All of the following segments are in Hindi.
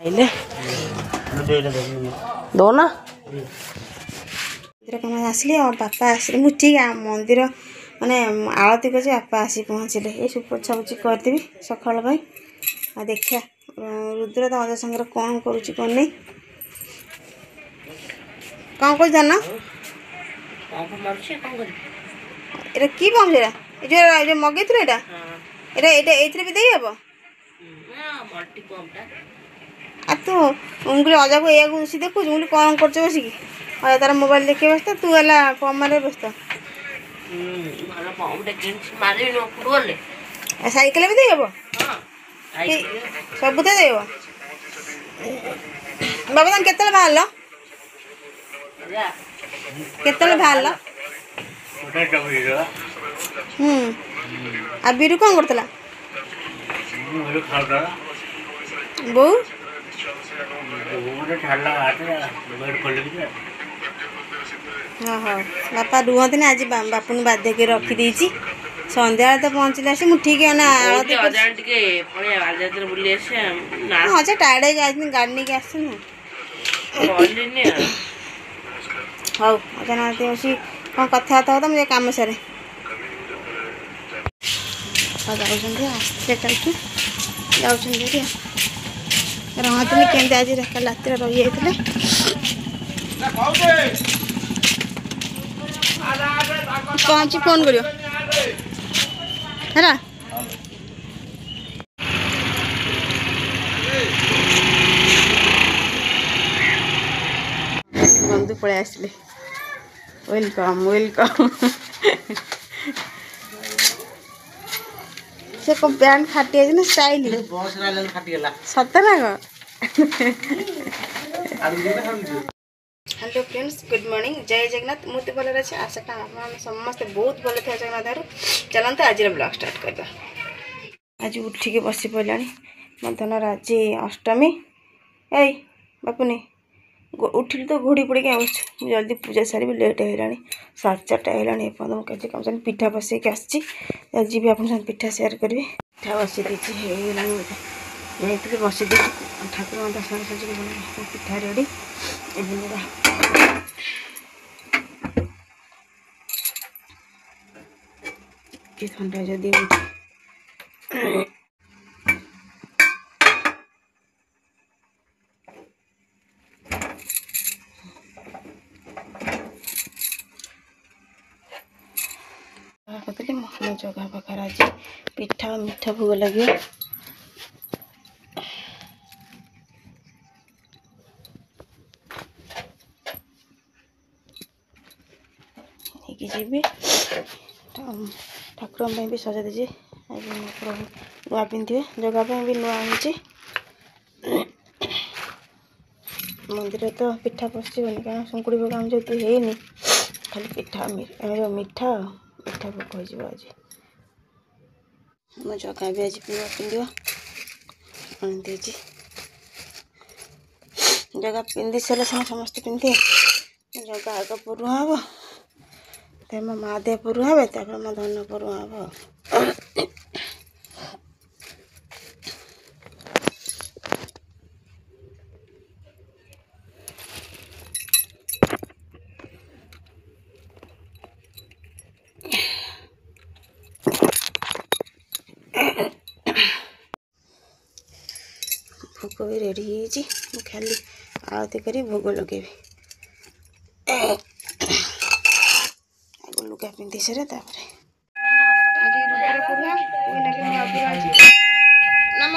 आइले दो ना कम आसली और बापा आसले मुझे ठीक मंदिर माने आलती कर बापा आसी पहुँचले ये सब पोछापोछि करदेवी सकाल देखिया रुद्र तो अजा सागर कौन करुच्ची कौन नहीं कौन कर जान এটা কি বম যেটা এই যে মগে ছিল এটা এটা এটা এইথরে भी দেই হবো মাল্টি পম্পটা আর তো উঙ্গুলি অজাগো এগু সি দেখু উঙ্গুলি কোন করছে বসি কি আর তার মোবাইল দেখে ব্যস্ত তু এলা পম্প মারে ব্যস্ত ভালো পম্পটা কিনছি মারি নো পুরলে সাইকেল भी দেই হবো হ্যাঁ সবুতে দেই হবো বাবা তুমি কেতলে বাহারলো কেতলে বাহারলো आ बीरू कौन करतला बो हाँ हाँ बापा रुहती ना आज बापू बाध्य के रखी देची सन्ध्या तो पहुँचला से मुझे ठीक है ना अच्छा टायर्ड है गाड़ी नहीं के आस हाँ अच्छा ना कौन कथा तो मुझे काम सारे जाऊँगी रंगातनी केमती आज रात रही जाते पहुँची फोन करियो है बंधु पलि आसले वेलकम वेलकम से को पैंट फाटी है ना स्टाइल बॉस रालन फाटी गला सत्य ना गो हेलो फ्रेंड्स गुड मॉर्निंग जय जगन्नाथ मुझे भल अच्छे आशा आप समस्ते बहुत भल थे जगन्नाथ चलते आज ब्लॉग स्टार्ट करवा आज उठिके बसी पड़ा मध्याह्न आज अष्टमी ए बापुनी उठिल तो घोड़ी पड़ी क्या बस जल्दी पूजा सारी लेट है 4:30 है एपद मुझे कम से पिठा बसैक आसी जी आप पिठा सेयार करी पिठा बसई देती बसई दे ठाकुर दर्शन सजी पिठा रेडी ठंडा जदि मोहन जगह पाखर आज पिठा मिठा भोग लगे जी ठाकुर भी सजा दीजिए आज नुआ पिंधे जगह भी नुआ आनी मंदिर तो पिठा पशुनि क्या संकुड़ी भोग आम जो है खाली पिठा मिठा मिठा भोग हो आज मो जगह भी आज नुआ पिंधा आनी जगह पिंधि सारे समस्त पिंधे जगह आग पुरुआ हम मो माँ दे पुरुआ हे मो धन पुरुआ हम भोग भी रेडी हो खाली आरती कर भोग लगे लुगा पिंधि सारे नाम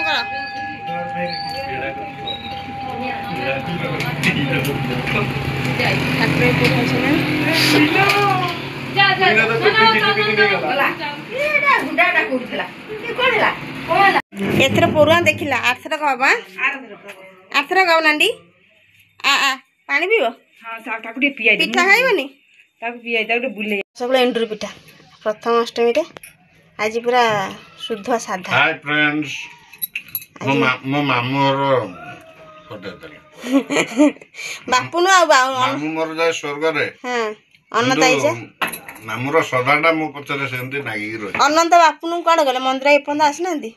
एथर पुरुआ देखला आरथर कहबा आरथर गाव नांडी आ पानी पीबो हां ताकू टे पियाई पिठा खाइबनी ताकू पियाई ताकू बुले सब एंडुरी पिठा प्रथम अष्टमी रे आज पूरा शुद्ध साधा हाय फ्रेंड्स मो मामू रो फोटो तले बापू नो मामू मोर जाय स्वर्ग रे हां अनंत आइजे मामू रो सदाटा मो पछरे सेंती नागी रो अनंत बापू नु कोड गले मंदिर एपंद आसनांती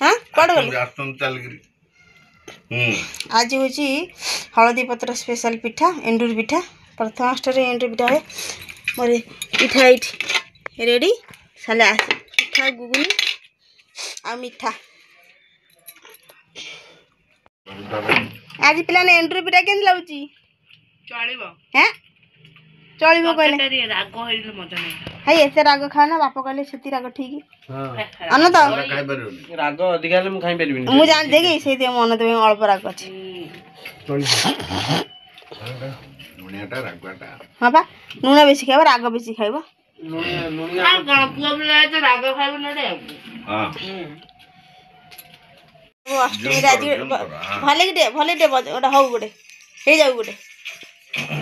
हाँ कौन गले आसन चल गिरी आज हूँ हलदी पत्र स्पेशल पिठा एंडूर पिठा प्रथमाष्टमी एंडूर पिठा है मोर पिठा ये रेडी साले पिठा गुगुनी आ मिठा आज पिला एंडूर पिठा के लगुच हैं चलो कहले राग हाई एत राग खाना बाप कहले से राग ठीक अन तो राग अधिक मुझे जान देगी से मन देवे अल्प राग अच्छे हाँ बा लुण बेसी खाइब राग बेसी खाइब अष्टमी आज भले टे गोटे हौ गोटे हो जाऊ गोटे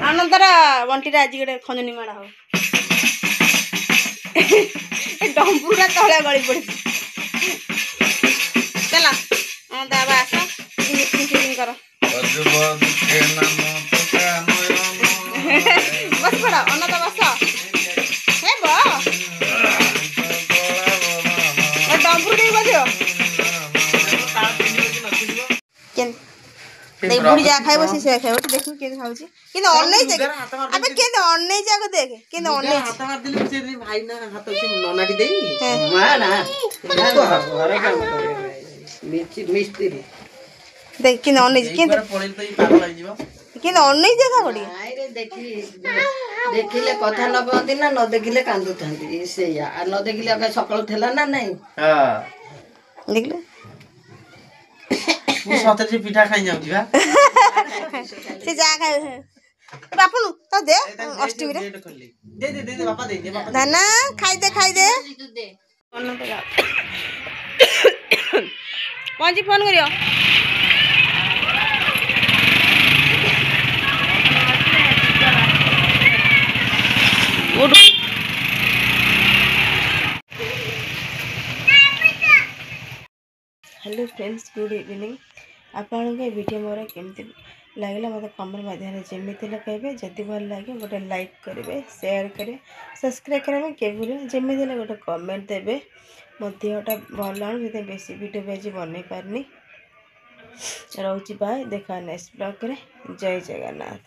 आनंदर बंटी आज गोटे खंजनी माड़ा हो डम्बुरा तले गली पड़ी चल बाबा आस कर बस पड़ अनंत बस हे डम्बुर नहीं बजो देख बुढ़ी जा खाइबो से खाइबो देखु के खाउची किन अननै जे अबे के अननै जाको देख के अननै हाथ मार दिले से भाई ना हाथ से ननाटी देई मा ना घर काम मिस्त्री देख किन अननै जे के पळेल तो ई पागल लाग जीवा किन अननै जे खा गडी आई रे देखिले कथा न कहती ना न देखिले कांदु थांती से या न देखिले अबे सकाळ थेला ना नहीं हां देखले मु सते जे पिठा खाइ जाउ जीवा से जा खाइ बापू तो दे अष्टमी रे दे बापा दे बापा धना खाइ दे पहुंची फोन करियो हेलो फ्रेंड्स गुड इवनिंग आपन के वीडियो मोर केमती लागला मत कमेंट माध्यम जमी कहे जदि भल लगे गोटे लाइक करेंगे शेयर करें सब्सक्राइब करेंगे केवल जमी गोटे कमेंट देवे मो देहटा भल आने बेसी वीडियो भी आज बन पारनी रोची बाय देखा नेक्स्ट ब्लॉग रे जय जगन्नाथ।